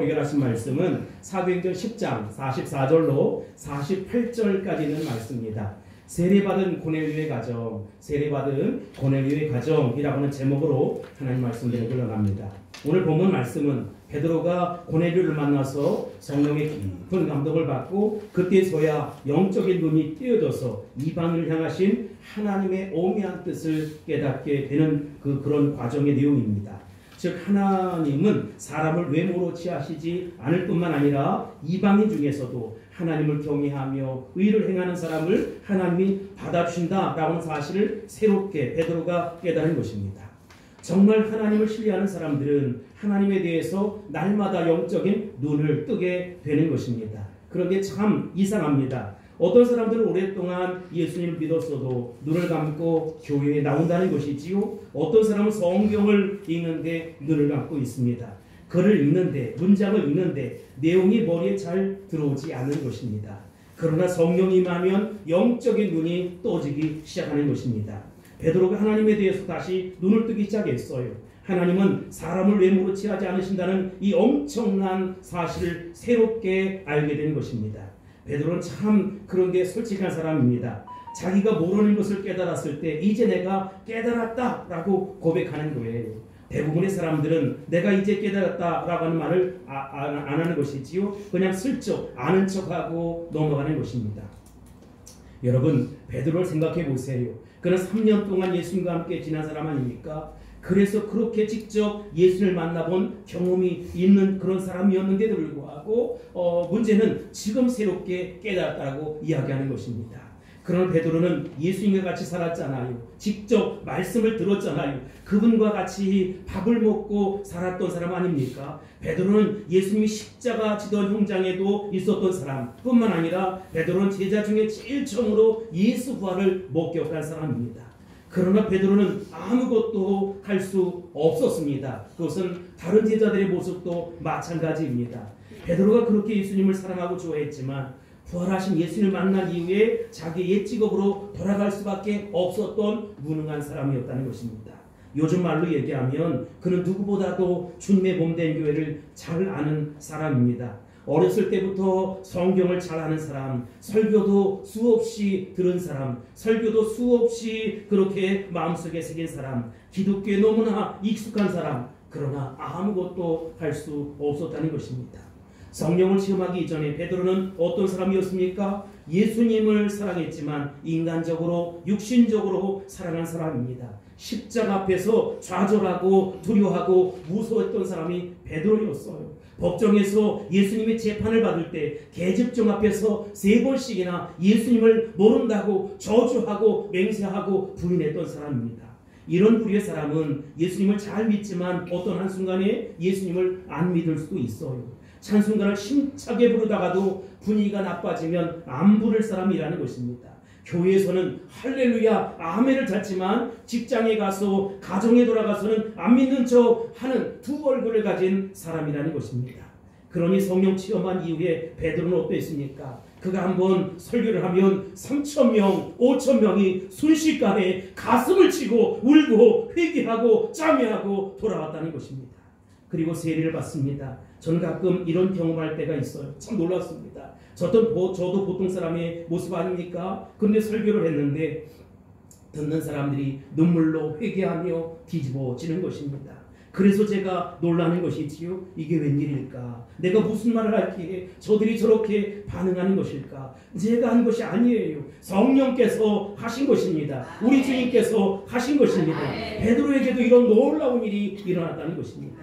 해결하신 말씀은 사도행전 10장 44절로 48절까지 있는 말씀입니다. 세례받은 고넬료의 가정, 세례받은 고넬료의 가정이라고 하는 제목으로 하나님 말씀을 흘러갑니다. 오늘 본문 말씀은 베드로가 고넬료를 만나서 성령의 깊은 감동을 받고 그때서야 영적인 눈이 띄어져서 이방을 향하신 하나님의 오묘한 뜻을 깨닫게 되는 그런 과정의 내용입니다. 즉 하나님은 사람을 외모로 취하시지 않을 뿐만 아니라 이방인 중에서도 하나님을 경외하며 의를 행하는 사람을 하나님이 받아주신다라고 하는 사실을 새롭게 베드로가 깨달은 것입니다. 정말 하나님을 신뢰하는 사람들은 하나님에 대해서 날마다 영적인 눈을 뜨게 되는 것입니다. 그런데 참 이상합니다. 어떤 사람들은 오랫동안 예수님을 믿었어도 눈을 감고 교회에 나온다는 것이지요. 어떤 사람은 성경을 읽는데 눈을 감고 있습니다. 글을 읽는데, 문장을 읽는데 내용이 머리에 잘 들어오지 않는 것입니다. 그러나 성령이 임하면 영적인 눈이 떠지기 시작하는 것입니다. 베드로가 하나님에 대해서 다시 눈을 뜨기 시작했어요. 하나님은 사람을 외모로 취하지 않으신다는 이 엄청난 사실을 새롭게 알게 된 것입니다. 베드로는 참 그런 게 솔직한 사람입니다. 자기가 모르는 것을 깨달았을 때 이제 내가 깨달았다라고 고백하는 거예요. 대부분의 사람들은 내가 이제 깨달았다라고 하는 말을 안 하는 것이지요. 그냥 슬쩍 아는 척하고 넘어가는 것입니다. 여러분, 베드로를 생각해 보세요. 그는 3년 동안 예수님과 함께 지난 사람 아닙니까? 그래서 그렇게 직접 예수를 만나본 경험이 있는 그런 사람이었는데도 불구하고 문제는 지금 새롭게 깨달았다고 이야기하는 것입니다. 그러나 베드로는 예수님과 같이 살았잖아요. 직접 말씀을 들었잖아요. 그분과 같이 밥을 먹고 살았던 사람 아닙니까? 베드로는 예수님이 십자가 지던 현장에도 있었던 사람 뿐만 아니라 베드로는 제자 중에 제일 처음으로 예수 부활을 목격한 사람입니다. 그러나 베드로는 아무것도 할 수 없었습니다. 그것은 다른 제자들의 모습도 마찬가지입니다. 베드로가 그렇게 예수님을 사랑하고 좋아했지만 부활하신 예수님을 만난 이후에 자기 옛 직업으로 돌아갈 수밖에 없었던 무능한 사람이었다는 것입니다. 요즘 말로 얘기하면 그는 누구보다도 주님의 몸된 교회를 잘 아는 사람입니다. 어렸을 때부터 성경을 잘 아는 사람, 설교도 수없이 들은 사람, 설교도 수없이 그렇게 마음속에 새긴 사람, 기독교에 너무나 익숙한 사람, 그러나 아무것도 할 수 없었다는 것입니다. 성령을 체험하기 이전에 베드로는 어떤 사람이었습니까? 예수님을 사랑했지만 인간적으로 육신적으로 사랑한 사람입니다. 십자가 앞에서 좌절하고 두려워하고 무서웠던 사람이 베드로였어요. 법정에서 예수님이 재판을 받을 때 계집종 앞에서 3번씩이나 예수님을 모른다고 저주하고 맹세하고 부인했던 사람입니다. 이런 부류의 사람은 예수님을 잘 믿지만 어떤 한순간에 예수님을 안 믿을 수도 있어요. 찬송가를 힘차게 부르다가도 분위기가 나빠지면 안 부를 사람이라는 것입니다. 교회에서는 할렐루야 아멘을 찾지만 직장에 가서 가정에 돌아가서는 안 믿는 척 하는 두 얼굴을 가진 사람이라는 것입니다. 그러니 성령 체험한 이후에 베드로는 어땠습니까? 그가 한번 설교를 하면 3,000명, 5,000명이 순식간에 가슴을 치고 울고 회개하고 참여하고 돌아왔다는 것입니다. 그리고 세례를 받습니다. 저는 가끔 이런 경험할 때가 있어요. 참 놀랐습니다. 저도 보통 사람의 모습 아닙니까? 그런데 설교를 했는데 듣는 사람들이 눈물로 회개하며 뒤집어지는 것입니다. 그래서 제가 놀라는 것이지요. 이게 웬일일까? 내가 무슨 말을 할기에 저들이 저렇게 반응하는 것일까? 제가 한 것이 아니에요. 성령께서 하신 것입니다. 우리 주님께서 하신 것입니다. 베드로에게도 이런 놀라운 일이 일어났다는 것입니다.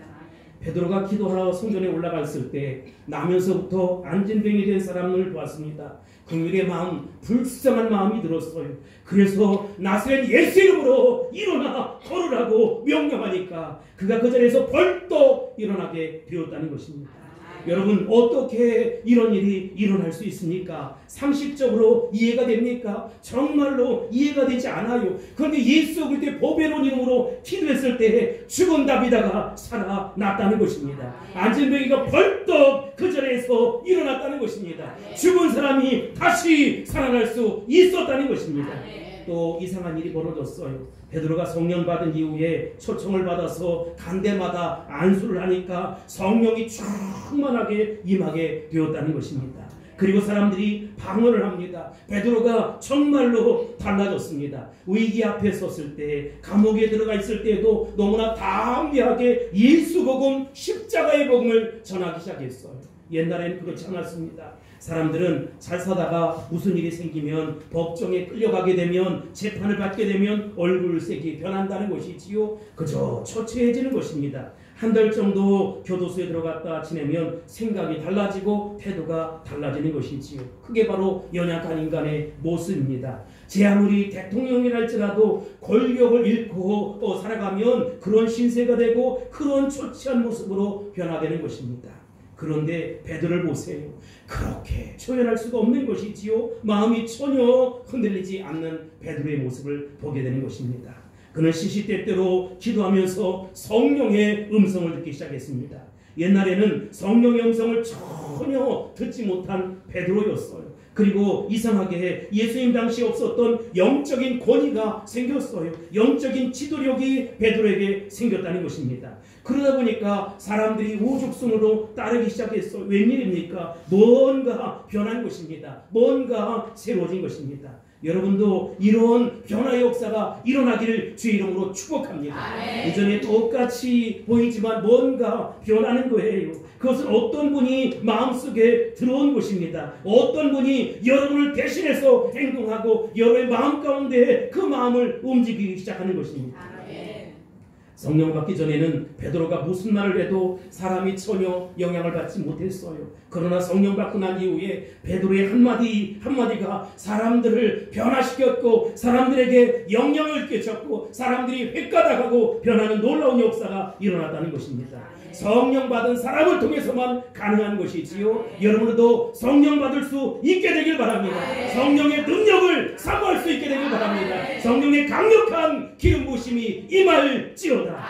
베드로가 기도하러 성전에 올라갔을 때 나면서부터 안진뱅이 된 사람을 보았습니다. 긍휼의 마음, 불쌍한 마음이 들었어요. 그래서 나사렛 예수 이름으로 일어나 걸으라고 명령하니까 그가 그 자리에서 벌떡 일어나게 되었다는 것입니다. 여러분, 어떻게 이런 일이 일어날 수 있습니까? 상식적으로 이해가 됩니까? 정말로 이해가 되지 않아요. 그런데 예수 그때 보배로운 이름으로 기도했을 때 죽은 다비다가 살아났다는 것입니다. 안진뱅이가 벌떡 그 자리에서 일어났다는 것입니다. 죽은 사람이 다시 살아날 수 있었다는 것입니다. 또 이상한 일이 벌어졌어요. 베드로가 성령 받은 이후에 초청을 받아서 간대마다 안수를 하니까 성령이 충만하게 임하게 되었다는 것입니다. 그리고 사람들이 방언을 합니다. 베드로가 정말로 달라졌습니다. 위기 앞에 섰을 때, 감옥에 들어가 있을 때에도 너무나 담대하게 예수 복음, 십자가의 복음을 전하기 시작했어요. 옛날에는 그렇지 않았습니다. 사람들은 잘 사다가 무슨 일이 생기면, 법정에 끌려가게 되면, 재판을 받게 되면 얼굴색이 변한다는 것이지요. 그저 초췌해지는 것입니다. 한 달 정도 교도소에 들어갔다 지내면 생각이 달라지고 태도가 달라지는 것이지요. 그게 바로 연약한 인간의 모습입니다. 제 아무리 대통령이랄지라도 권력을 잃고 살아가면 그런 신세가 되고 그런 초췌한 모습으로 변화되는 것입니다. 그런데 베드로를 보세요. 그렇게 초연할 수가 없는 것이지요. 마음이 전혀 흔들리지 않는 베드로의 모습을 보게 되는 것입니다. 그는 시시때때로 기도하면서 성령의 음성을 듣기 시작했습니다. 옛날에는 성령의 음성을 전혀 듣지 못한 베드로였어요. 그리고 이상하게 예수님 당시에 없었던 영적인 권위가 생겼어요. 영적인 지도력이 베드로에게 생겼다는 것입니다. 그러다 보니까 사람들이 오죽순으로 따르기 시작했어요. 웬일입니까? 뭔가 변한 것입니다. 뭔가 새로워진 것입니다. 여러분도 이런 변화의 역사가 일어나기를 주의 이름으로 축복합니다. 아멘. 이전에 똑같이 보이지만 뭔가 변하는 거예요. 그것은 어떤 분이 마음속에 들어온 것입니다. 어떤 분이 여러분을 대신해서 행동하고 여러분의 마음 가운데 그 마음을 움직이기 시작하는 것입니다. 아멘. 성령 받기 전에는 베드로가 무슨 말을 해도 사람이 전혀 영향을 받지 못했어요. 그러나 성령 받고 난 이후에 베드로의 한마디가 사람들을 변화시켰고 사람들에게 영향을 끼쳤고 사람들이 획가닥하고 변하는 놀라운 역사가 일어났다는 것입니다. 성령 받은 사람을 통해서만 가능한 것이지요. 여러분도 성령 받을 수 있게 되길 바랍니다. 성령의 능력을 사모할 수 있게 되길 바랍니다. 성령의 강력한 기름 부으심이 임할지어다.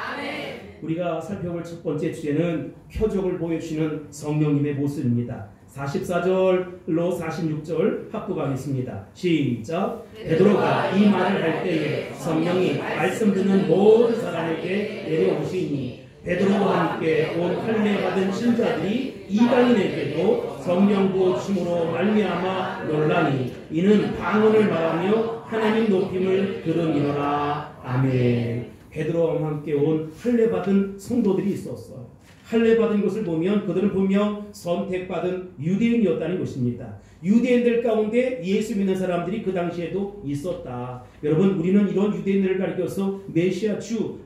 우리가 살펴볼 첫 번째 주제는 표적을 보여주시는 성령님의 모습입니다. 44절로 46절 합독하겠습니다. 시작. 베드로가 이 말을 할 때에 성령이 말씀 듣는 모든 사람에게 내려오시니 베드로와 함께 온 할례 받은 신자들이 이방인에게도 성령 부어주심으로 말미암아 놀라니 이는 방언을 말하며 하나님 높임을 들음이노라. 아멘. 베드로와 함께 온 할례 받은 성도들이 있었어요. 할례 받은 것을 보면 그들은 분명 선택받은 유대인이었다는 것입니다. 유대인들 가운데 예수 믿는 사람들이 그 당시에도 있었다. 여러분, 우리는 이런 유대인들을 가리켜서 메시아 주,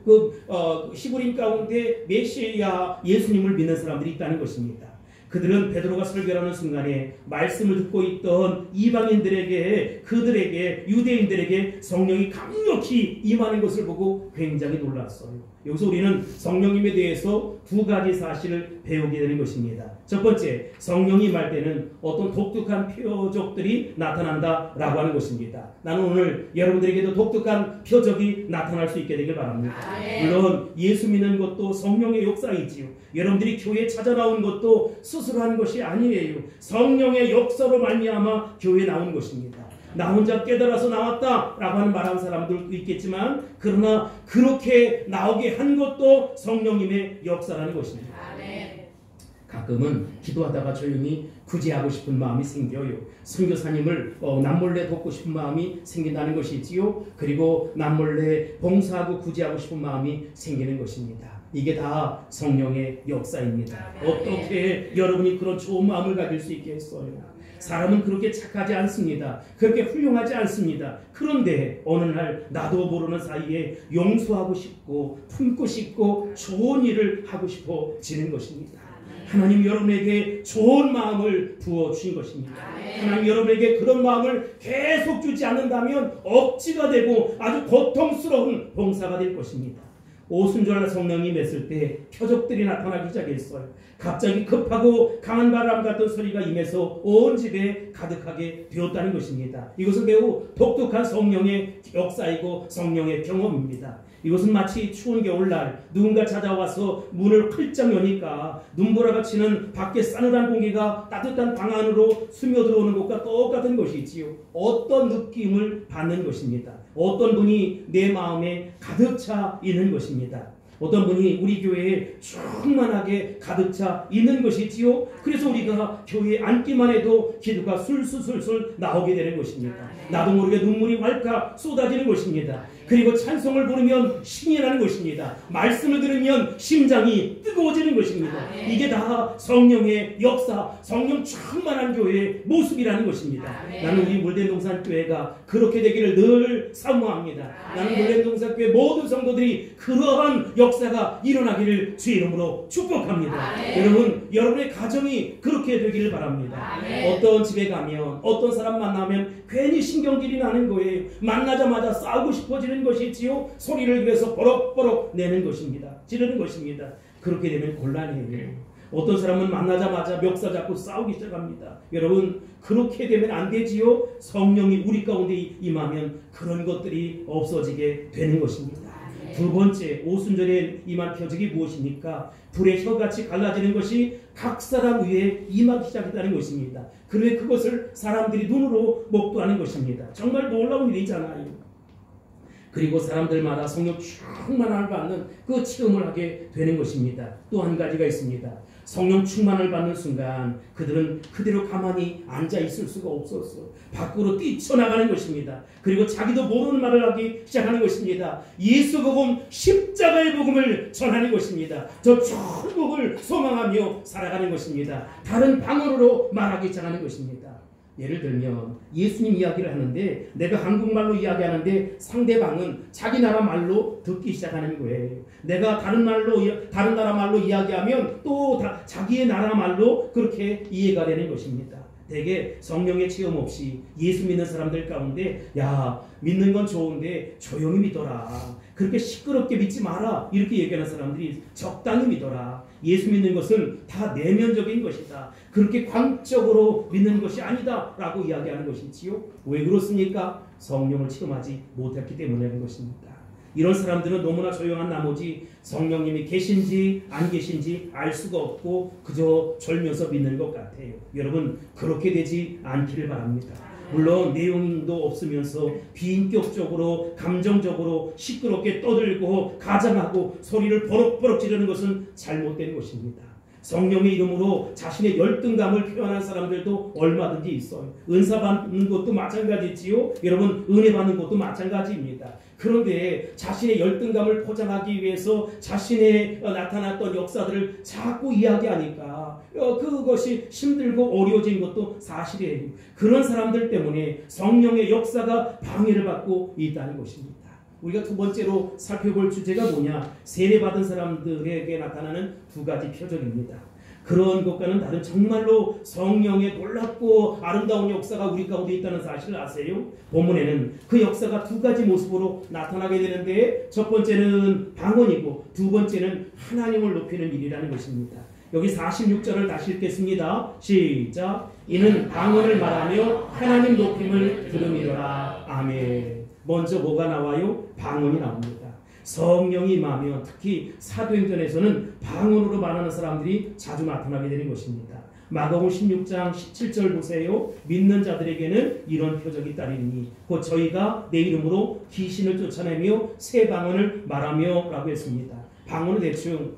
히브리인 가운데 메시아 예수님을 믿는 사람들이 있다는 것입니다. 그들은 베드로가 설교하는 순간에 말씀을 듣고 있던 이방인들에게, 그들에게, 유대인들에게 성령이 강력히 임하는 것을 보고 굉장히 놀랐어요. 여기서 우리는 성령님에 대해서 두 가지 사실을 배우게 되는 것입니다. 첫 번째, 성령이 임할 때는 어떤 독특한 표적들이 나타난다라고 하는 것입니다. 나는 오늘 여러분들에게도 독특한 표적이 나타날 수 있게 되길 바랍니다. 물론 예수 믿는 것도 성령의 역사이지요. 여러분들이 교회에 찾아 나온 것도 스스로 한 것이 아니에요. 성령의 역사로 말미암아 교회에 나온 것입니다. 나 혼자 깨달아서 나왔다라고 하는 말하는 사람들도 있겠지만 그러나 그렇게 나오게 한 것도 성령님의 역사라는 것입니다. 가끔은 기도하다가 조용히 구제하고 싶은 마음이 생겨요. 선교사님을 남몰래 돕고 싶은 마음이 생긴다는 것이지요. 그리고 남몰래 봉사하고 구제하고 싶은 마음이 생기는 것입니다. 이게 다 성령의 역사입니다. 어떻게 여러분이 그런 좋은 마음을 가질 수 있게 했어요? 사람은 그렇게 착하지 않습니다. 그렇게 훌륭하지 않습니다. 그런데 어느 날 나도 모르는 사이에 용서하고 싶고 품고 싶고 좋은 일을 하고 싶어지는 것입니다. 하나님 여러분에게 좋은 마음을 부어주신 것입니다. 하나님 여러분에게 그런 마음을 계속 주지 않는다면 억지가 되고 아주 고통스러운 봉사가 될 것입니다. 오순절날 성령이 임했을 때 표적들이 나타나기 시작했어요. 갑자기 급하고 강한 바람 같은 소리가 임해서 온 집에 가득하게 되었다는 것입니다. 이것은 매우 독특한 성령의 역사이고 성령의 경험입니다. 이것은 마치 추운 겨울날 누군가 찾아와서 문을 활짝 여니까 눈보라가 치는 밖에 싸늘한 공기가 따뜻한 방 안으로 스며들어오는 것과 똑같은 것이지요. 어떤 느낌을 받는 것입니다. 어떤 분이 내 마음에 가득 차 있는 것입니다. 어떤 분이 우리 교회에 충만하게 가득 차 있는 것이지요. 그래서 우리가 교회에 앉기만 해도 기도가 술술술술 나오게 되는 것입니다. 나도 모르게 눈물이 왈칵 쏟아지는 것입니다. 그리고 찬송을 부르면 신이 나는 것입니다. 말씀을 들으면 심장이 뜨거워지는 것입니다. 이게 다 성령의 역사, 성령 충만한 교회의 모습이라는 것입니다. 나는 우리 물대동산교회가 그렇게 되기를 늘 사모합니다. 나는 물대동산교회 모든 성도들이 그러한 역사가 일어나기를 주의 이름으로 축복합니다. 여러분, 여러분의 가정이 그렇게 되기를 바랍니다. 어떤 집에 가면, 어떤 사람 만나면 괜히 신경질이 나는 거예요. 만나자마자 싸우고 싶어지는 것이지요. 소리를 그래서 버럭버럭 내는 것입니다. 지르는 것입니다. 그렇게 되면 곤란해요. 어떤 사람은 만나자마자 멱살 잡고 싸우기 시작합니다. 여러분, 그렇게 되면 안 되지요. 성령이 우리 가운데 임하면 그런 것들이 없어지게 되는 것입니다. 두 번째, 오순절에 임한 표적이 무엇입니까? 불의 혀같이 갈라지는 것이 각 사람 위에 임하기 시작했다는 것입니다. 그런데 그것을 사람들이 눈으로 목도하는 것입니다. 정말 놀라운 일이잖아요. 그리고 사람들마다 성령 충만함을 받는 그 체험을 하게 되는 것입니다. 또 한 가지가 있습니다. 성령 충만을 받는 순간 그들은 그대로 가만히 앉아 있을 수가 없었어. 밖으로 뛰쳐나가는 것입니다. 그리고 자기도 모르는 말을 하기 시작하는 것입니다. 예수 복음, 십자가의 복음을 전하는 것입니다. 저 천국을 소망하며 살아가는 것입니다. 다른 방언으로 말하기 시작하는 것입니다. 예를 들면 예수님 이야기를 하는데 내가 한국말로 이야기하는데 상대방은 자기 나라 말로 듣기 시작하는 거예요. 내가 다른 나라 말로 이야기하면 또 자기의 나라 말로 그렇게 이해가 되는 것입니다. 대개 성령의 체험 없이 예수 믿는 사람들 가운데 야, 믿는 건 좋은데 조용히 믿어라. 그렇게 시끄럽게 믿지 마라. 이렇게 얘기하는 사람들이 적당히 믿어라. 예수 믿는 것은 다 내면적인 것이다. 그렇게 광적으로 믿는 것이 아니다. 라고 이야기하는 것이지요. 왜 그렇습니까? 성령을 체험하지 못했기 때문이라는 것입니다. 이런 사람들은 너무나 조용한 나머지 성령님이 계신지 안 계신지 알 수가 없고 그저 졸면서 믿는 것 같아요. 여러분, 그렇게 되지 않기를 바랍니다. 물론 내용도 없으면서 비인격적으로 감정적으로 시끄럽게 떠들고 가장하고 소리를 버럭버럭 지르는 것은 잘못된 것입니다. 성령의 이름으로 자신의 열등감을 표현하는 사람들도 얼마든지 있어요. 은사 받는 것도 마찬가지지요. 여러분, 은혜 받는 것도 마찬가지입니다. 그런데 자신의 열등감을 포장하기 위해서 자신의 나타났던 역사들을 자꾸 이야기하니까 그것이 힘들고 어려워진 것도 사실이에요. 그런 사람들 때문에 성령의 역사가 방해를 받고 있다는 것입니다. 우리가 두 번째로 살펴볼 주제가 뭐냐? 세례받은 사람들에게 나타나는 두 가지 표적입니다. 그런 것과는 다른 정말로 성령의 놀랍고 아름다운 역사가 우리 가운데 있다는 사실을 아세요? 본문에는 그 역사가 두 가지 모습으로 나타나게 되는데 첫 번째는 방언이고 두 번째는 하나님을 높이는 일이라는 것입니다. 여기 46절을 다시 읽겠습니다. 시작. 이는 방언을 말하며 하나님 높임을 들음이로라. 아멘. 먼저 뭐가 나와요? 방언이 나옵니다. 성령이 임하면 특히 사도행전에서는 방언으로 말하는 사람들이 자주 나타나게 되는 것입니다. 마가복음 16장 17절 보세요. 믿는 자들에게는 이런 표적이 따르니 곧 저희가 내 이름으로 귀신을 쫓아내며 새 방언을 말하며 라고 했습니다. 방언은 대충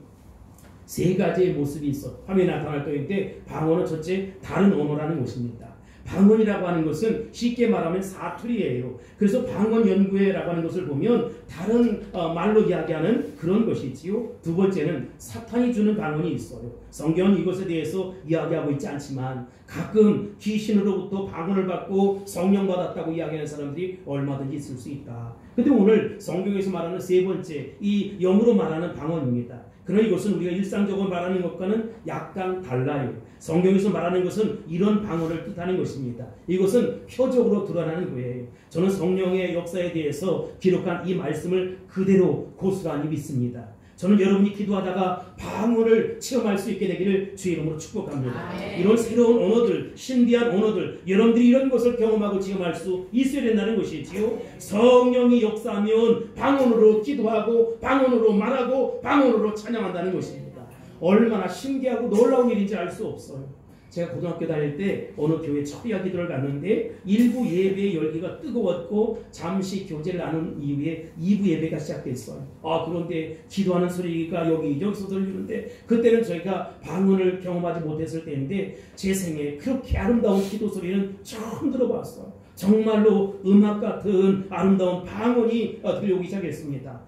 세 가지의 모습이 있어 화면에 나타날 것인데 방언은 첫째 다른 언어라는 것입니다. 방언이라고 하는 것은 쉽게 말하면 사투리예요. 그래서 방언 연구회라고 하는 것을 보면 다른 말로 이야기하는 그런 것이지요. 두 번째는 사탄이 주는 방언이 있어요. 성경은 이것에 대해서 이야기하고 있지 않지만 가끔 귀신으로부터 방언을 받고 성령 받았다고 이야기하는 사람들이 얼마든지 있을 수 있다. 근데 오늘 성경에서 말하는 세 번째 이 영으로 말하는 방언입니다. 그러나 이것은 우리가 일상적으로 말하는 것과는 약간 달라요. 성경에서 말하는 것은 이런 방언을 뜻하는 것입니다. 이것은 표적으로 드러나는 거예요. 저는 성령의 역사에 대해서 기록한 이 말씀을 그대로 고스란히 믿습니다. 저는 여러분이 기도하다가 방언을 체험할 수 있게 되기를 주의 이름으로 축복합니다. 이런 새로운 언어들, 신비한 언어들, 여러분들이 이런 것을 경험하고 체험할 수 있어야 된다는 것이지요. 성령이 역사하면 방언으로 기도하고 방언으로 말하고 방언으로 찬양한다는 것입니다. 얼마나 신기하고 놀라운 일인지 알 수 없어요. 제가 고등학교 다닐 때 어느 교회 초기화 기도를 갔는데 1부 예배의 열기가 뜨거웠고 잠시 교제를 나눈 이후에 2부 예배가 시작됐어요. 그런데 기도하는 소리가 여기저기서 들리는데 그때는 저희가 방언을 경험하지 못했을 때인데 제 생에 그렇게 아름다운 기도 소리는 처음 들어봤어요. 정말로 음악 같은 아름다운 방언이 들려오기 시작했습니다.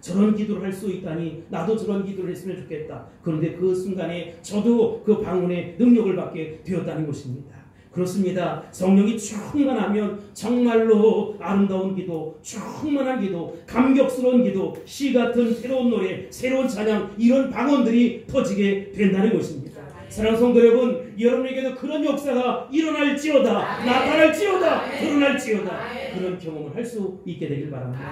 저런 기도를 할 수 있다니 나도 저런 기도를 했으면 좋겠다. 그런데 그 순간에 저도 그 방언의 능력을 받게 되었다는 것입니다. 그렇습니다. 성령이 충만하면 정말로 아름다운 기도, 충만한 기도, 감격스러운 기도, 시 같은 새로운 노래, 새로운 찬양, 이런 방언들이 터지게 된다는 것입니다. 사랑하는 성도 여러분, 여러분에게도 그런 역사가 일어날지어다, 나타날지어다, 드러날지어다, 그런 경험을 할 수 있게 되길 바랍니다.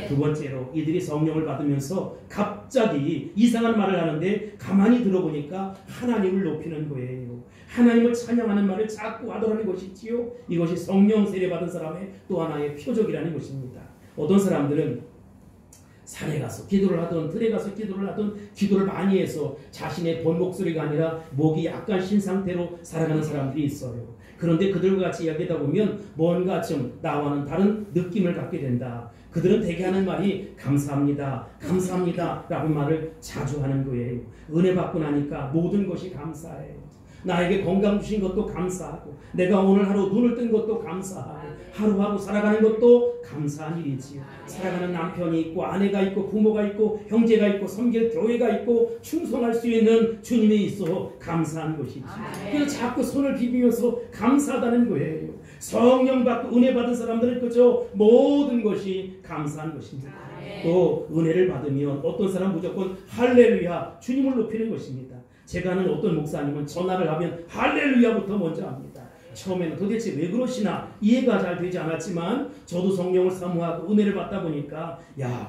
두 번째로 이들이 성령을 받으면서 갑자기 이상한 말을 하는데 가만히 들어보니까 하나님을 높이는 거예요. 하나님을 찬양하는 말을 자꾸 하더라는 것이지요. 이것이 성령 세례받은 사람의 또 하나의 표적이라는 것입니다. 어떤 사람들은 산에 가서 기도를 하든 들에 가서 기도를 하든 기도를 많이 해서 자신의 본 목소리가 아니라 목이 약간 쉰 상태로 살아가는 사람들이 있어요. 그런데 그들과 같이 이야기하다 보면 뭔가 좀 나와는 다른 느낌을 갖게 된다. 그들은 대개 하는 말이 감사합니다, 감사합니다 라는 말을 자주 하는 거예요. 은혜 받고 나니까 모든 것이 감사해요. 나에게 건강 주신 것도 감사하고 내가 오늘 하루 눈을 뜬 것도 감사하고 하루하루 살아가는 것도 감사한 일이지요. 살아가는 남편이 있고 아내가 있고 부모가 있고 형제가 있고 섬길 교회가 있고 충성할 수 있는 주님이 있어 감사한 것이지요. 그래서 자꾸 손을 비비면서 감사하다는 거예요. 성령 받고 은혜 받은 사람들은 그저 모든 것이 감사한 것입니다. 또 은혜를 받으면 어떤 사람 무조건 할렐루야 주님을 높이는 것입니다. 제가 아는 어떤 목사님은 전화를 하면 할렐루야부터 먼저 합니다. 처음에는 도대체 왜 그러시나 이해가 잘 되지 않았지만 저도 성령을 사모하고 은혜를 받다 보니까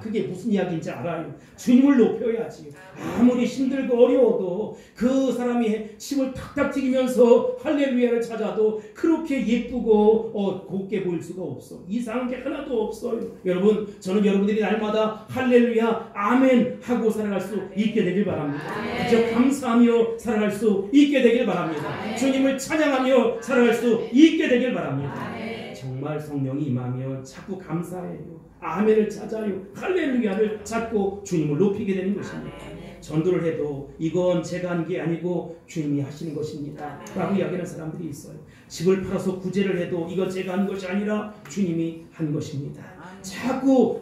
그게 무슨 이야기인지 알아요. 주님을 높여야지. 아무리 힘들고 어려워도 그 사람이 침을 탁탁 튀기면서 할렐루야를 찾아도 그렇게 예쁘고 곱게 보일 수가 없어. 이상한 게 하나도 없어요. 여러분, 저는 여러분들이 날마다 할렐루야 아멘 하고 살아갈 수 있게 되길 바랍니다. 그저 감사하며 살아갈 수 있게 되길 바랍니다. 주님을 찬양하며 살아갈 수 있게 되길 바랍니다. 정말 성령이 임하면 자꾸 감사해요. 아멘을 찾아요. 할렐루야를 찾고 주님을 높이게 되는 것입니다. 전도를 해도 이건 제가 한 게 아니고 주님이 하시는 것입니다 라고 이야기하는 사람들이 있어요. 집을 팔아서 구제를 해도 이건 제가 한 것이 아니라 주님이 한 것입니다. 자꾸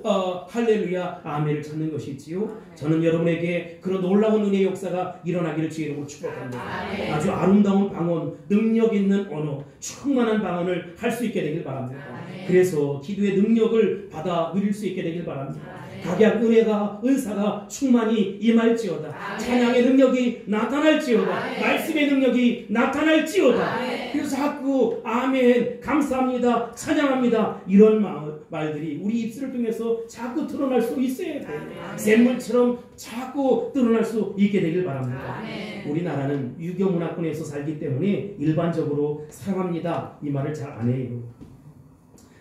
할렐루야 아멘을 찾는 것이지요. 저는 여러분에게 그런 놀라운 은혜의 역사가 일어나기를 주의 이름으로 축복합니다. 아주 아름다운 방언, 능력 있는 언어, 충만한 방언을 할 수 있게 되길 바랍니다. 그래서 기도의 능력을 받아 누릴 수 있게 되길 바랍니다. 각약 은혜가 은사가 충만히 임할지어다. 찬양의 능력이 나타날지어다. 말씀의 능력이 나타날지어다. 그래서 자꾸 아멘, 감사합니다, 찬양합니다 이런 말들이 우리 입술을 통해서 자꾸 드러날 수 있어야 돼요. 샘물처럼 자꾸 드러날 수 있게 되길 바랍니다. 우리나라는 유교 문화권에서 살기 때문에 일반적으로 사랑합니다 이 말을 잘 안 해요.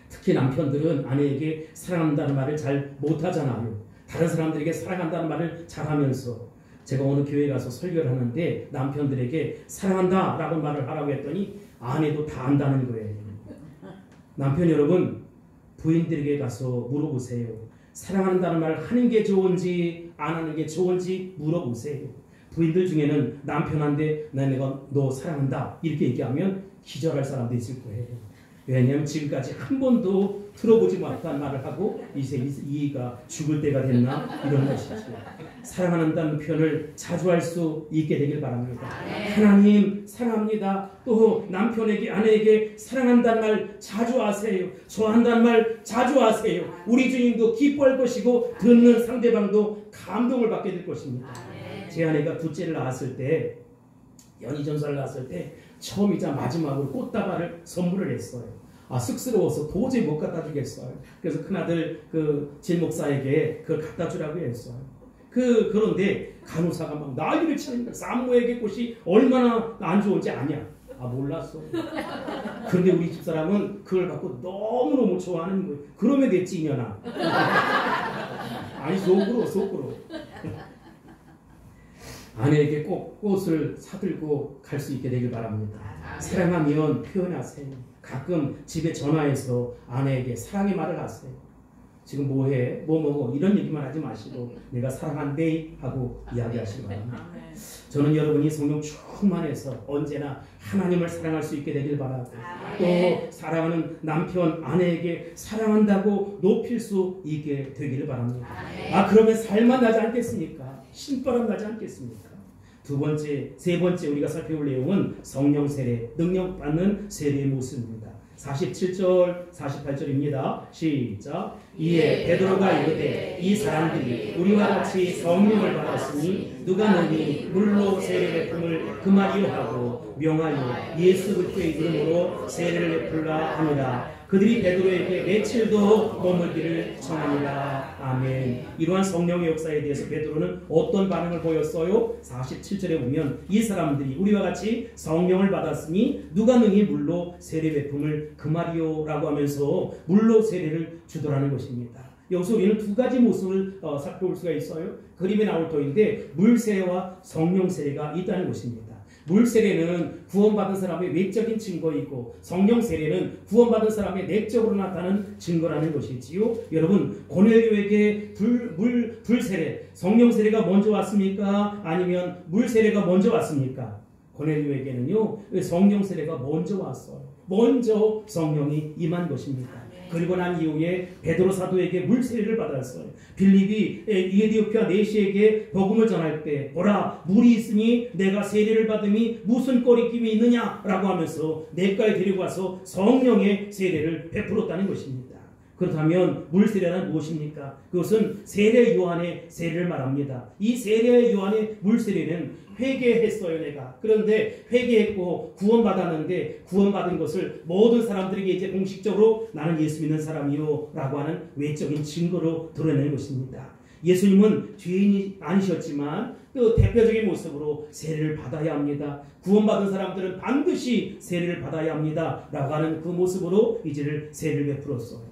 특히 남편들은 아내에게 사랑한다는 말을 잘 못하잖아요. 다른 사람들에게 사랑한다는 말을 잘하면서 제가 어느 교회에 가서 설교를 하는데 남편들에게 사랑한다 라고 말을 하라고 했더니 아내도 다 안다는 거예요. 남편 여러분, 부인들에게 가서 물어보세요. 사랑한다는 말을 하는 게 좋은지 안 하는 게 좋은지 물어보세요. 부인들 중에는 남편한테 내가 너 사랑한다 이렇게 얘기하면 기절할 사람도 있을 거예요. 왜냐하면 지금까지 한 번도 들어보지 못한 말을 하고 이제 이가 죽을 때가 됐나 이런 것이죠. 사랑한다는 표현을 자주 할 수 있게 되길 바랍니다. 하나님 사랑합니다. 또 남편에게 아내에게 사랑한다는 말 자주 하세요. 좋아한다는 말 자주 하세요. 우리 주님도 기뻐할 것이고 듣는 상대방도 감동을 받게 될 것입니다. 제 아내가 둘째를 낳았을 때 연희전사를 낳았을 때 처음이자 마지막으로 꽃다발을 선물을 했어요. 쑥스러워서 도저히 못 갖다 주겠어요. 그래서 큰아들 진 목사에게 그걸 갖다 주라고 했어요. 그런데 간호사가 막 난리를 치니까 산모에게 꽃이 얼마나 안 좋은지 아냐? 아, 몰랐어. 그런데 우리 집사람은 그걸 갖고 너무너무 좋아하는 거예요. 그러면 됐지, 이년아. 아니, 속으로. 아내에게 꼭 꽃을 사들고 갈 수 있게 되길 바랍니다. 사랑하면 표현하세요. 가끔 집에 전화해서 아내에게 사랑의 말을 하세요. 지금 뭐해? 뭐 먹어? 이런 얘기만 하지 마시고 내가 사랑한대 하고 이야기하시기 바랍니다. 저는 여러분이 성령 충만해서 언제나 하나님을 사랑할 수 있게 되길 바라고 또 사랑하는 남편, 아내에게 사랑한다고 높일 수 있게 되기를 바랍니다. 그러면 살만 나지 않겠습니까? 신바람 나지 않겠습니까? 두 번째, 세 번째 우리가 살펴볼 내용은 성령 세례, 능력받는 세례의 모습입니다. 47절, 48절입니다. 시작. 이에 베드로가 이르되 이 사람들이 우리와 같이 성령을 받았으니 누가 너니 물로 세례 베품을 금하리요 하고 명하여 예수 그리스도의 이름으로 세례를 베풀라 하니라. 그들이 베드로에게 며칠도 머물기를 청하니라. 아멘. 이러한 성령의 역사에 대해서 베드로는 어떤 반응을 보였어요? 47절에 보면 이 사람들이 우리와 같이 성령을 받았으니 누가 능히 물로 세례 베품을 금하리요 라고 하면서 물로 세례를 주더라는 것입니다. 여기서 우리는 두 가지 모습을 살펴볼 수가 있어요. 그림에 나올 터인데 물세례와 성령 세례가 있다는 것입니다. 물세례는 구원받은 사람의 외적인 증거이고 성령 세례는 구원받은 사람의 내적으로 나타나는 증거라는 것이지요. 여러분, 고넬료에게 불세례, 성령 세례가 먼저 왔습니까? 아니면 물세례가 먼저 왔습니까? 고넬료에게는요, 성령 세례가 먼저 왔어요. 먼저 성령이 임한 것입니다. 그리고 난 이후에 베드로 사도에게 물세례를 받았어요. 빌립이 에디오피아 내시에게 복음을 전할 때 보라, 물이 있으니 내가 세례를 받음이 무슨 꺼리낌이 있느냐라고 하면서 내가에 데리고 와서 성령의 세례를 베풀었다는 것입니다. 그렇다면 물세례는 무엇입니까? 그것은 세례 요한의 세례를 말합니다. 이 세례 요한의 물세례는 회개했어요, 내가. 그런데 회개했고 구원받았는데 구원받은 것을 모든 사람들에게 이제 공식적으로 나는 예수 믿는 사람이요 라고 하는 외적인 증거로 드러내는 것입니다. 예수님은 죄인이 아니셨지만 또 대표적인 모습으로 세례를 받아야 합니다. 구원받은 사람들은 반드시 세례를 받아야 합니다 라고 하는 그 모습으로 이제를 세례를 베풀었어요.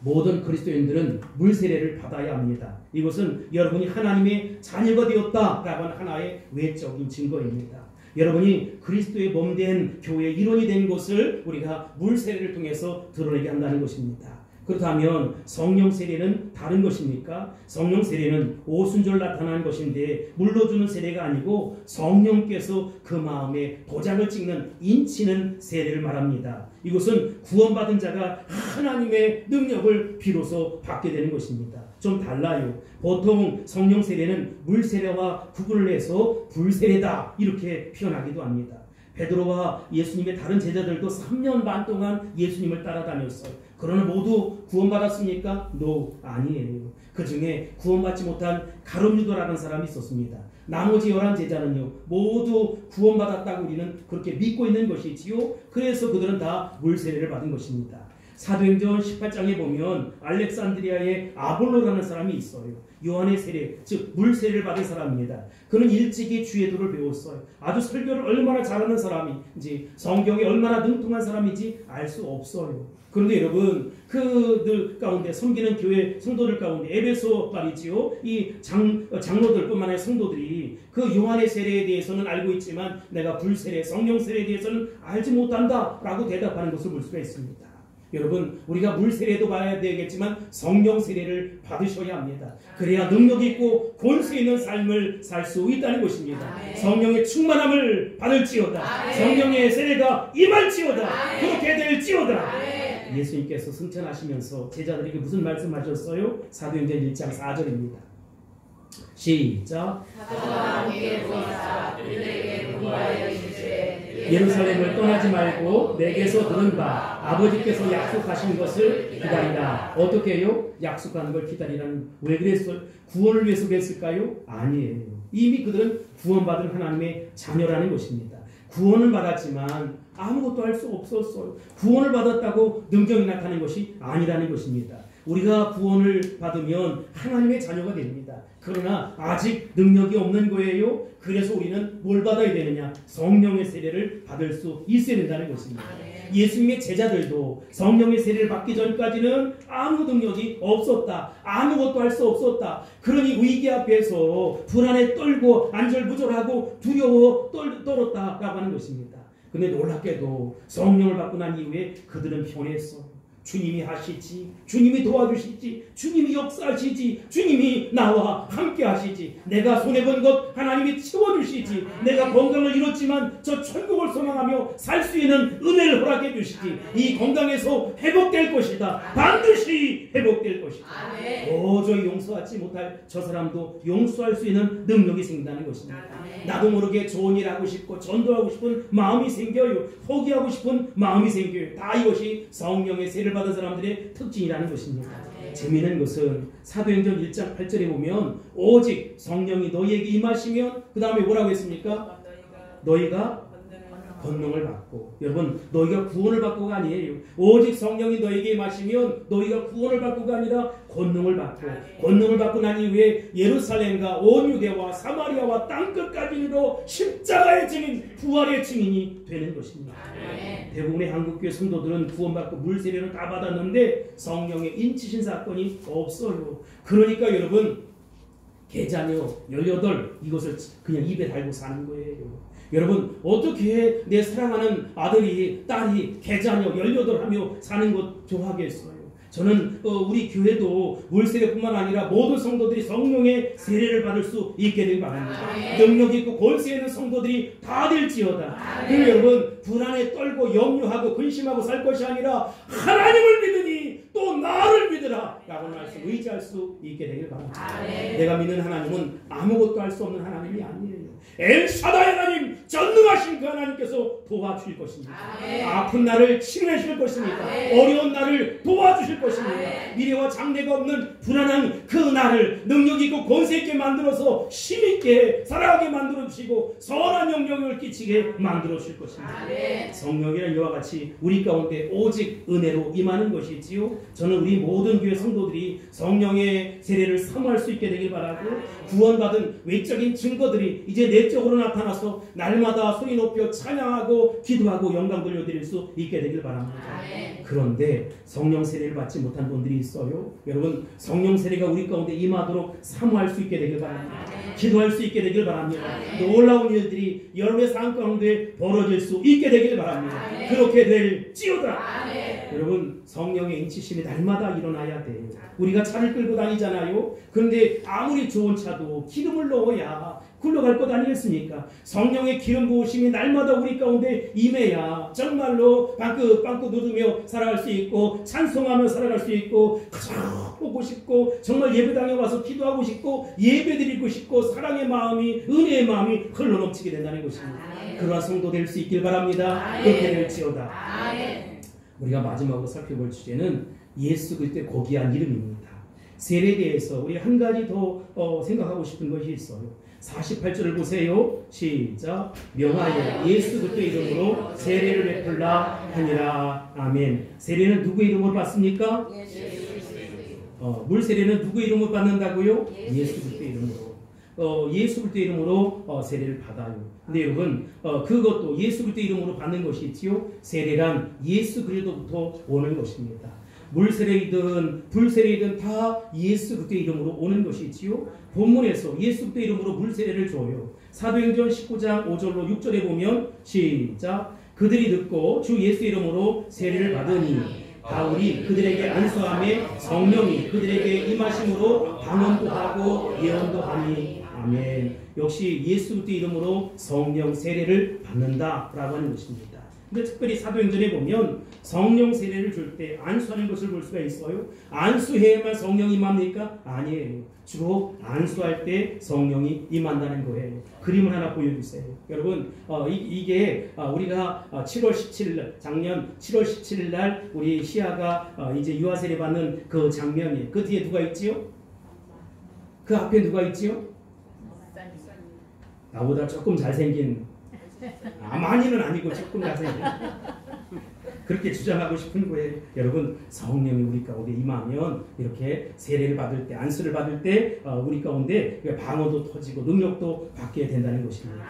모든 그리스도인들은 물세례를 받아야 합니다. 이것은 여러분이 하나님의 자녀가 되었다라고 하는 하나의 외적인 증거입니다. 여러분이 그리스도의 몸된 교회의 일원이 된 것을 우리가 물세례를 통해서 드러내게 한다는 것입니다. 그렇다면 성령 세례는 다른 것입니까? 성령 세례는 오순절 나타나는 것인데 물로 주는 세례가 아니고 성령께서 그 마음에 도장을 찍는 인치는 세례를 말합니다. 이것은 구원받은 자가 하나님의 능력을 비로소 받게 되는 것입니다. 좀 달라요. 보통 성령 세례는 물 세례와 구분을 해서 불세례다 이렇게 표현하기도 합니다. 베드로와 예수님의 다른 제자들도 3년 반 동안 예수님을 따라다녔어요. 그러나 모두 구원받았습니까? No, 아니에요. 그 중에 구원받지 못한 가룟유다라는 사람이 있었습니다. 나머지 11제자는요 모두 구원받았다고 우리는 그렇게 믿고 있는 것이지요. 그래서 그들은 다 물세례를 받은 것입니다. 사도행전 18장에 보면 알렉산드리아의 아볼로라는 사람이 있어요. 요한의 세례, 즉 물세례를 받은 사람입니다. 그는 일찍이 주예도를 배웠어요. 아주 설교를 얼마나 잘하는 사람인지, 성경에 얼마나 능통한 사람인지 알 수 없어요. 그런데 여러분, 그들 가운데 섬기는 교회 성도들 가운데 에베소 말이지요, 이 장로들뿐만 아니라 성도들이 그 요한의 세례에 대해서는 알고 있지만 내가 불세례, 성령 세례에 대해서는 알지 못한다 라고 대답하는 것을 볼 수가 있습니다. 여러분, 우리가 물세례도 받아야 되겠지만 성령 세례를 받으셔야 합니다. 그래야 능력 있고 권세 있는 삶을 살 수 있다는 것입니다. 성령의 충만함을 받을지어다. 성령의 세례가 임할지어다. 그렇게 될지어다. 예수님께서 승천하시면서 제자들에게 무슨 말씀하셨어요? 사도행전 1장 4절입니다. 시작. 예루살렘을 떠나지 말고 내게서 들은 바 아버지께서 약속하신 것을 기다리라. 어떻게 해요? 약속하는 걸 기다리라는, 왜 그랬어요? 구원을 위해서 그랬을까요? 아니에요. 이미 그들은 구원받은 하나님의 자녀라는 것입니다. 구원을 받았지만 아무것도 할 수 없었어요. 구원을 받았다고 능력이 나타나는 것이 아니라는 것입니다. 우리가 구원을 받으면 하나님의 자녀가 됩니다. 그러나 아직 능력이 없는 거예요. 그래서 우리는 뭘 받아야 되느냐? 성령의 세례를 받을 수 있어야 된다는 것입니다. 예수님의 제자들도 성령의 세례를 받기 전까지는 아무 능력이 없었다. 아무것도 할 수 없었다. 그러니 위기 앞에서 불안에 떨고 안절부절하고 두려워 떨었다라고 하는 것입니다. 근데 놀랍게도 성령을 받고 난 이후에 그들은 변했어. 주님이 하시지, 주님이 도와주시지, 주님이 역사하시지, 주님이 나와 함께 하시지, 내가 손해본 것 하나님이 채워주시지, 내가 건강을 잃었지만 저 천국을 소망하며 살 수 있는 은혜를 허락해 주시지, 이 건강에서 회복될 것이다. 반드시 회복될 것이다. 도저히 용서하지 못할 저 사람도 용서할 수 있는 능력이 생긴다는 것입니다. 나도 모르게 좋은 일 하고 싶고 전도하고 싶은 마음이 생겨요. 포기하고 싶은 마음이 생겨요. 다 이것이 성령의 세례를 받은 사람들의 특징이라는 것입니다. 재미있는 것은 사도행전 1장 8절에 보면 오직 성령이 너희에게 임하시면 그 다음에 뭐라고 했습니까? 너희가 권능을 받고. 여러분, 너희가 구원을 받고가 아니에요. 오직 성령이 너희에게 임하시면 너희가 구원을 받고가 아니라 권능을 받고, 권능을 받고 난 이후에 예루살렘과 온 유대와 사마리아와 땅끝까지 이르러 십자가의 증인, 부활의 증인이 되는 것입니다. 대부분의 한국교회 성도들은 구원받고 물세례를 다 받았는데 성령의 인치신 사건이 없어요. 그러니까 여러분, 계자녀 18 이것을 그냥 입에 달고 사는 거예요. 여러분, 어떻게 내 사랑하는 아들이, 딸이 계자녀 18 하며 사는 것 좋아하겠어요? 저는 우리 교회도 물세례뿐만 아니라 모든 성도들이 성령의 세례를 받을 수 있게 되길 바랍니다. 능력 있고 권세 있는 성도들이 다 될지어다. 그리고 여러분, 불안에 떨고 염려하고 근심하고 살 것이 아니라 하나님을 믿으니 또 나를 믿으라 라고 말씀 의지할 수 있게 되길 바랍니다. 내가 믿는 하나님은 아무것도 할 수 없는 하나님이 아니에요. 엘샤다이 하나님, 전능하신 그 하나님께서 도와주실 것입니다. 아픈 나를 치료해 주실 것입니다. 어려운 나를 도와주실 것입니다. 미래와 장래가 없는 불안한 그 나를 능력 있고 권세 있게 만들어서 힘있게 살아가게 만들어 주시고 선한 영향을 끼치게 만들어 주실 것입니다. 성령이란 이와 같이 우리 가운데 오직 은혜로 임하는 것이지요. 저는 우리 모든 교회 성도들이 성령의 세례를 사모할 수 있게 되길 바라고, 구원받은 외적인 증거들이 이제 내적으로 나타나서 날마다 소리 높여 찬양하고 기도하고 영광 돌려드릴 수 있게 되길 바랍니다. 그런데 성령 세례를 받지 못한 분들이 있어요. 여러분, 성령 세례가 우리 가운데 임하도록 사모할 수 있게 되길 바랍니다. 기도할 수 있게 되길 바랍니다. 놀라운 일들이 여러분의 삶 가운데 벌어질 수 있게 되길 바랍니다. 그렇게 될지어다. 여러분, 성령의 인치심이 날마다 일어나야 돼요. 우리가 차를 끌고 다니잖아요. 그런데 아무리 좋은 차도 기름을 넣어야 굴러갈 것 아니겠습니까? 성령의 기름 부으심이 날마다 우리 가운데 임해야 정말로 빵긋빵긋 누르며 살아갈 수 있고, 찬송하며 살아갈 수 있고, 가장 보고 싶고, 정말 예배당에 와서 기도하고 싶고, 예배드리고 싶고, 사랑의 마음이, 은혜의 마음이 흘러넘치게 된다는 것입니다. 그러한 성도 될 수 있길 바랍니다. 그렇게 될지어다. 우리가 마지막으로 살펴볼 주제는 예수 그리스도의 고귀한 이름입니다. 세례에 대해서 우리 한 가지 더 생각하고 싶은 것이 있어요. 48절을 보세요. 시작. 명하여 예수 그리스도의 이름으로 세례를 베풀라 하니라. 아멘. 세례는 누구의 이름으로 받습니까? 물 세례는 누구의 이름으로 받는다고요? 예수 그리스도의 이름으로. 예수 그리스도의 이름으로 세례를 받아요. 근데 여러분, 그것도 예수 그리스도의 이름으로 받는 것이 있지요. 세례란 예수 그리스도부터 오는 것입니다. 물세례이든 불세례이든 다 예수 그리스도의 이름으로 오는 것이지요. 본문에서 예수 그리스도의 이름으로 물세례를 줘요. 사도행전 19장 5절로 6절에 보면 시작. 그들이 듣고 주 예수 이름으로 세례를 받으니 바울이 그들에게 안수하며 성령이 그들에게 임하심으로 방언도 하고 예언도 하니. 아멘. 역시 예수 그리스도의 이름으로 성령 세례를 받는다라고 하는 것입니다. 근데 특별히 사도행전에 보면 성령 세례를 줄 때 안수하는 것을 볼 수가 있어요. 안수해야만 성령이 임합니까? 아니에요. 주로 안수할 때 성령이 임한다는 거예요. 그림을 하나 보여주세요. 여러분, 이게 우리가 7월 17일 날, 작년 7월 17일 날 우리 시아가 이제 유아 세례 받는 그 장면이에요. 그 뒤에 누가 있지요? 그 앞에 누가 있지요? 나보다 조금 잘생긴, 많이는 아니고 조금 잘생긴 그렇게 주장하고 싶은 거예요. 여러분, 성령이 우리 가운데 임하면 이렇게 세례를 받을 때, 안수를 받을 때 우리 가운데 방언도 터지고 능력도 받게 된다는 것입니다.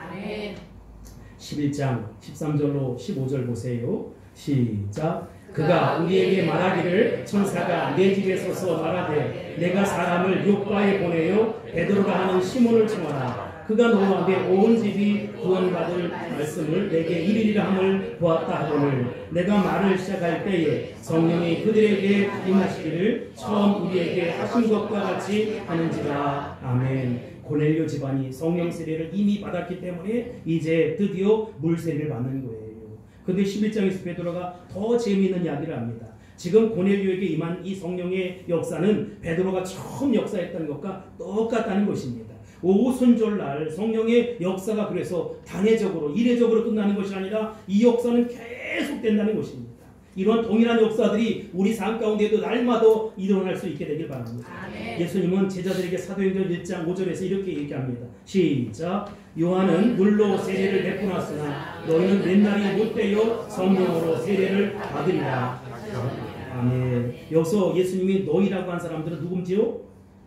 11장 13절로 15절 보세요. 시작. 그가 우리에게 말하기를 천사가 내 집에 서서 말하되 내가 사람을 요파에 보내요 베드로가 하는 시몬을 청하라. 그가 너희에게 온 집이 구원받을 말씀을 내게 이르리라 함을 보았다 하거늘 내가 말을 시작할 때에 성령이 그들에게 임하시기를 처음 우리에게 하신 것과 같이 하는지라. 아멘. 고넬료 집안이 성령 세례를 이미 받았기 때문에 이제 드디어 물 세례를 받는 거예요. 근데 11장에서 베드로가 더 재미있는 이야기를 합니다. 지금 고넬료에게 임한 이 성령의 역사는 베드로가 처음 역사했던 것과 똑같다는 것입니다. 오순절날 성령의 역사가 그래서 단회적으로 이례적으로 끝나는 것이 아니라 이 역사는 계속 된다는 것입니다. 이런 동일한 역사들이 우리 삶 가운데도 날마다 일어날 수 있게 되길 바랍니다. 예수님은 제자들에게 사도행전 1장 5절에서 이렇게 얘기합니다. 시작. 요한은 물로 세례를 베푸났으나 너희는 옛날이 못되어 성령으로 세례를 받으리라. 아멘. 여기서 예수님이 너희라고 한 사람들은 누군지요?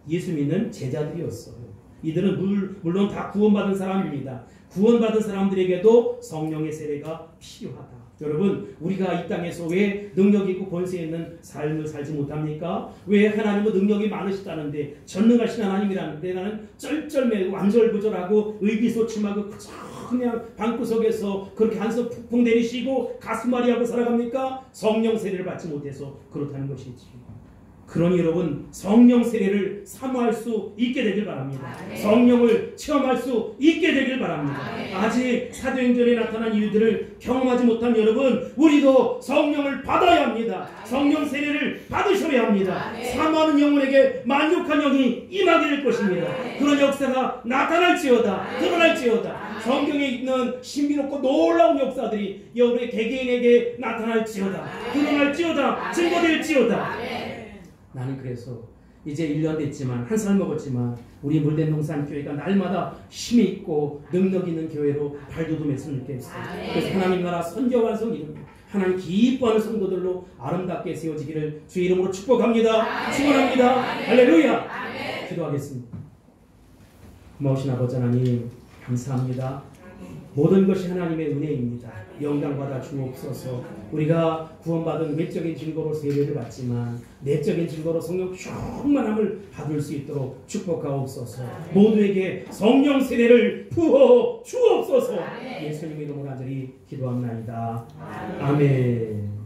예수 믿는 제자들이었어요. 이들은 물론 다 구원받은 사람입니다. 구원받은 사람들에게도 성령의 세례가 필요하다. 여러분, 우리가 이 땅에서 왜 능력 있고 권세 있는 삶을 살지 못합니까? 왜 하나님은 능력이 많으시다는데 전능하신 하나님이라는데 나는 쩔쩔매고 완절부절하고 의기소침하고 그냥 방구석에서 그렇게 한숨 푹푹 내리시고 가슴앓이하고 살아갑니까? 성령 세례를 받지 못해서 그렇다는 것이지. 그러니 여러분, 성령 세례를 사모할 수 있게 되길 바랍니다. 성령을 체험할 수 있게 되길 바랍니다. 아직 사도행전에 나타난 이유들을 경험하지 못한 여러분, 우리도 성령을 받아야 합니다. 성령 세례를 받으셔야 합니다. 사모하는 영혼에게 만족한 영이 임하게 될 것입니다. 그런 역사가 나타날지어다, 드러날지어다. 성경에 있는 신비롭고 놀라운 역사들이 여러분의 개개인에게 나타날지어다, 드러날지어다, 증거될지어다. 나는 그래서 이제 1년 됐지만 한 살 먹었지만 우리 물대농산 교회가 날마다 힘이 있고 능력 있는 교회로 발돋움했으면 좋겠어요. 그래서 하나님 나라 선교 완성 이름 하나님 기뻐하는 성도들로 아름답게 세워지기를 주의 이름으로 축복합니다. 축원합니다. 할렐루야. 기도하겠습니다. 고마우신 아버지 하나님 감사합니다. 모든 것이 하나님의 은혜입니다. 영광받아 주옵소서. 우리가 구원받은 외적인 증거로 세례를 받지만 내적인 증거로 성령 충만함을 받을 수 있도록 축복하옵소서. 모두에게 성령 세례를 부어 주옵소서. 예수님의 이름으로 간절히 기도합나이다. 아멘.